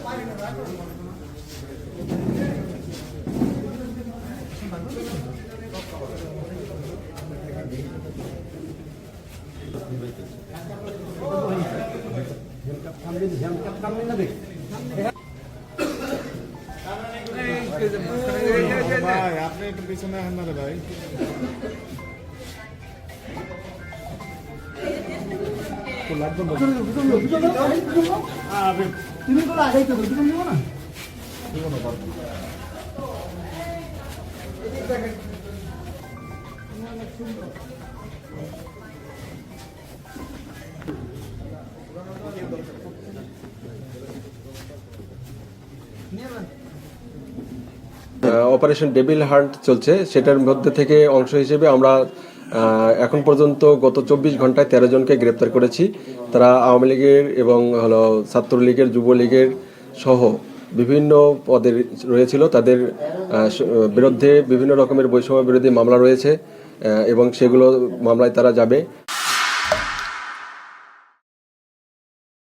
ভাই আপনি একটু পিছনে আসেন না রে ভাই। তুমি তো আগে তো তুমি নিব না অপারেশন ডেভিল হান্ট চলছে, সেটার মধ্যে থেকে অংশ হিসেবে আমরা এখন পর্যন্ত গত 24 ঘন্টায় 13 জনকে গ্রেপ্তার করেছি। তারা আওয়ামী লীগের এবং ছাত্রলীগের, যুবলীগের সহ বিভিন্ন পদে রয়েছিল। তাদের বিরুদ্ধে বিভিন্ন রকমের বৈষম্য বিরোধী মামলা রয়েছে এবং সেগুলো মামলায় তারা যাবে।